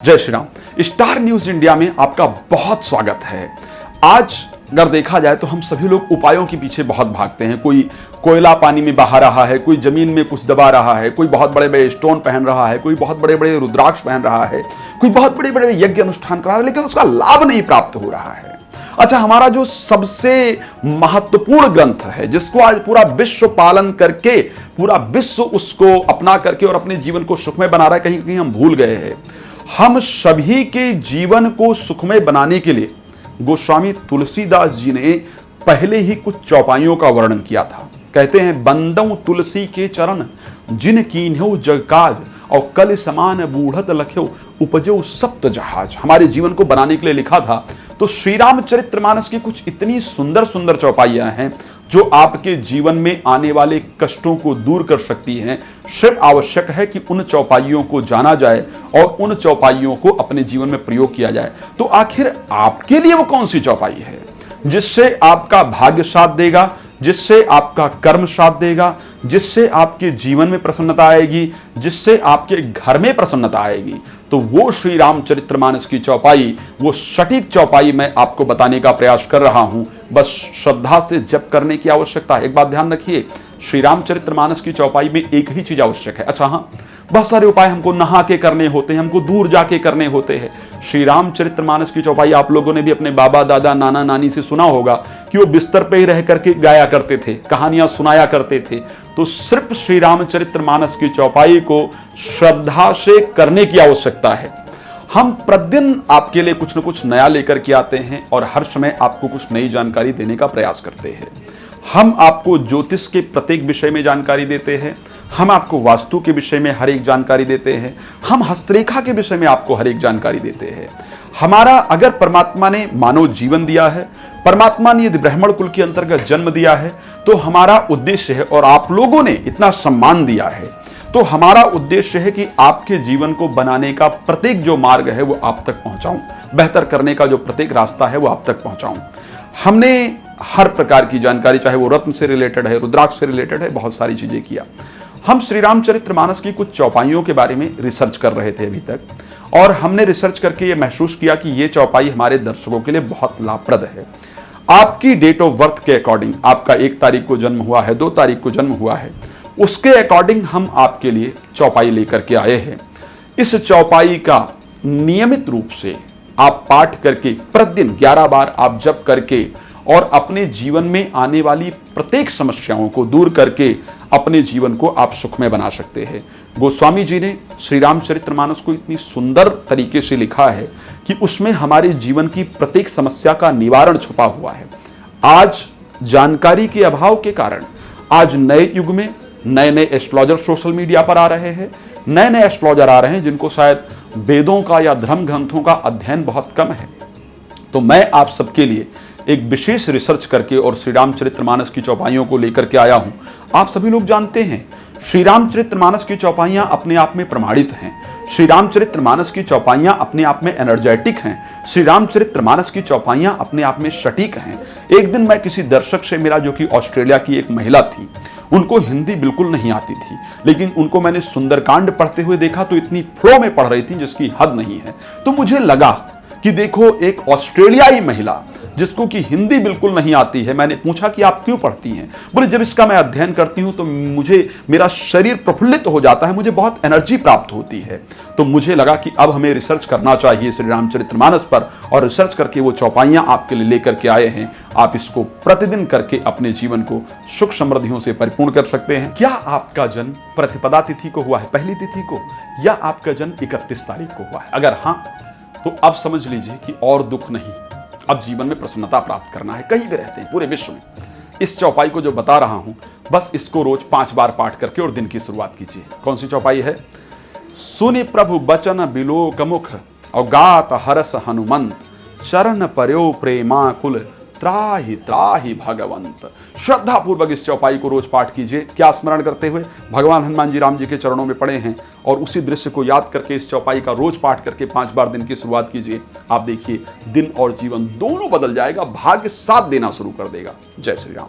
जय Shri Ram. Star news India में आपका बहुत स्वागत है। आज अगर देखा जाए तो हम सभी लोग उपायों के पीछे बहुत भागते हैं। कोई कोयला पानी में बहा रहा है, कोई जमीन में कुछ दबा रहा है, कोई बहुत बड़े बड़े स्टोन पहन रहा है, कोई बहुत बड़े बड़े रुद्राक्ष पहन रहा है, कोई बहुत बड़े बड़े यज्ञ अनुष्ठान करा रहा है, लेकिन उसका लाभ नहीं प्राप्त हो रहा है। अच्छा, हमारा जो सबसे महत्वपूर्ण ग्रंथ है, जिसको आज पूरा विश्व पालन करके, पूरा विश्व उसको अपना करके और अपने जीवन को सुखमय बना रहा है, कहीं कहीं हम भूल गए हैं। हम सभी के जीवन को सुखमय बनाने के लिए गोस्वामी तुलसीदास जी ने पहले ही कुछ चौपाइयों का वर्णन किया था। कहते हैं, बंदऊ तुलसी के चरण जिन कीन्ह्यो जग काज, और कल समान बूढ़त लख्यो उपजो सप्त जहाज। हमारे जीवन को बनाने के लिए लिखा था। तो श्री रामचरितमानस की कुछ इतनी सुंदर सुंदर चौपाइयां हैं जो आपके जीवन में आने वाले कष्टों को दूर कर सकती हैं। सिर्फ आवश्यक है कि उन चौपाइयों को जाना जाए और उन चौपाइयों को अपने जीवन में प्रयोग किया जाए। तो आखिर आपके लिए वो कौन सी चौपाई है जिससे आपका भाग्य साथ देगा, जिससे आपका कर्म साथ देगा, जिससे आपके जीवन में प्रसन्नता आएगी, जिससे आपके घर में प्रसन्नता आएगी? तो वो श्री रामचरितमानस की चौपाई, वो सटीक चौपाई मैं आपको बताने का प्रयास कर रहा हूं। बस श्रद्धा से जप करने की आवश्यकता है। एक बात ध्यान रखिए, श्री रामचरितमानस की चौपाई में एक ही चीज आवश्यक है। अच्छा हाँ, बहुत सारे उपाय हमको नहा के करने होते हैं, हमको दूर जाके करने होते हैं। श्री रामचरितमानस की चौपाई आप लोगों ने भी अपने बाबा दादा नाना नानी से सुना होगा कि वो बिस्तर पे ही रह करके गाया करते थे, कहानियां सुनाया करते थे। तो सिर्फ श्री रामचरितमानस की चौपाई को श्रद्धा से करने की आवश्यकता है। हम प्रतिदिन आपके लिए कुछ न कुछ नया लेकर के आते हैं और हर समय आपको कुछ नई जानकारी देने का प्रयास करते हैं। हम आपको ज्योतिष के प्रत्येक विषय में जानकारी देते हैं, हम आपको वास्तु के विषय में हर एक जानकारी देते हैं, हम हस्तरेखा के विषय में आपको हर एक जानकारी देते हैं। हमारा, अगर परमात्मा ने मानव जीवन दिया है, परमात्मा ने यदि ब्राह्मण कुल के अंतर्गत जन्म दिया है, तो हमारा उद्देश्य है, और आप लोगों ने इतना सम्मान दिया है, तो हमारा उद्देश्य है कि आपके जीवन को बनाने का प्रत्येक जो मार्ग है वो आप तक पहुंचाऊं, बेहतर करने का जो प्रत्येक रास्ता है वो आप तक पहुंचाऊं। हमने हर प्रकार की जानकारी, चाहे वो रत्न से रिलेटेड है, रुद्राक्ष से रिलेटेड है, बहुत सारी चीजें किया। हम श्री रामचरितमानस की कुछ चौपाइयों के बारे में रिसर्च कर रहे थे अभी तक, और हमने रिसर्च करके ये महसूस किया कि ये चौपाई हमारे दर्शकों के लिए बहुत लाभप्रद है। आपकी डेट ऑफ बर्थ के अकॉर्डिंग, आपका 1 तारीख को जन्म हुआ है, 2 तारीख को जन्म हुआ है, उसके अकॉर्डिंग हम आपके लिए चौपाई लेकर के आए हैं। इस चौपाई का नियमित रूप से आप पाठ करके प्रतिदिन 11 बार आप जप करके और अपने जीवन में आने वाली प्रत्येक समस्याओं को दूर करके अपने जीवन को आप सुखमय बना सकते हैं। गोस्वामी जी ने श्री रामचरितमानस को इतनी सुंदर तरीके से लिखा है कि उसमें हमारे जीवन की प्रत्येक समस्या का निवारण छुपा हुआ है। आज जानकारी के अभाव के कारण, आज नए युग में नए नए एस्ट्रोलॉजर सोशल मीडिया पर आ रहे हैं, नए नए एस्ट्रोलॉजर आ रहे हैं जिनको शायद वेदों का या धर्म ग्रंथों का अध्ययन बहुत कम है। तो मैं आप सबके लिए एक विशेष रिसर्च करके और श्री रामचरितमानस की चौपाइयों को लेकर के आया हूं। आप सभी लोग जानते हैं, श्री रामचरितमानस की चौपाइयां अपने आप में प्रमाणित हैं। श्री रामचरितमानस की चौपाइयां अपने आप में एनर्जेटिक हैं। श्री रामचरितमानस की चौपाइयां अपने आप में सटीक हैं। एक दिन मैं किसी दर्शक से मिला जो कि ऑस्ट्रेलिया की एक महिला थी। उनको हिंदी बिल्कुल नहीं आती थी, लेकिन उनको मैंने सुंदरकांड पढ़ते हुए देखा तो इतनी फ्लो में पढ़ रही थी जिसकी हद नहीं है। तो मुझे लगा कि देखो, एक ऑस्ट्रेलियाई महिला जिसको कि हिंदी बिल्कुल नहीं आती है, मैंने पूछा कि आप क्यों पढ़ती हैं? बोले, जब इसका मैं अध्ययन करती हूं तो मेरा शरीर प्रफुल्लित हो जाता है, मुझे बहुत एनर्जी प्राप्त होती है। तो मुझे लगा कि अब हमें रिसर्च करना चाहिए श्री रामचरितमानस पर, और रिसर्च करके वो चौपाइयां आपके लिए लेकर के आए हैं। आप इसको प्रतिदिन करके अपने जीवन को सुख समृद्धियों से परिपूर्ण कर सकते हैं। क्या आपका जन्म प्रतिपदा तिथि को हुआ है, पहली तिथि को, या आपका जन्म 31 तारीख को हुआ है? अगर हाँ, तो अब समझ लीजिए कि और दुख नहीं, अब जीवन में प्रसन्नता प्राप्त करना है। कहीं भी रहते हैं पूरे विश्व में, इस चौपाई को जो बता रहा हूं, बस इसको रोज 5 बार पाठ करके और दिन की शुरुआत कीजिए। कौन सी चौपाई है? सुनि प्रभु बचन बिलोक मुख, और गात हरस हनुमंत, चरण पर्यो प्रेमाकुल, त्राहि त्राहि भगवंत। श्रद्धा पूर्वक इस चौपाई को रोज पाठ कीजिए। क्या स्मरण करते हुए? भगवान हनुमान जी राम जी के चरणों में पड़े हैं, और उसी दृश्य को याद करके इस चौपाई का रोज पाठ करके 5 बार दिन की शुरुआत कीजिए। आप देखिए, दिन और जीवन दोनों बदल जाएगा, भाग्य साथ देना शुरू कर देगा। जय श्री राम।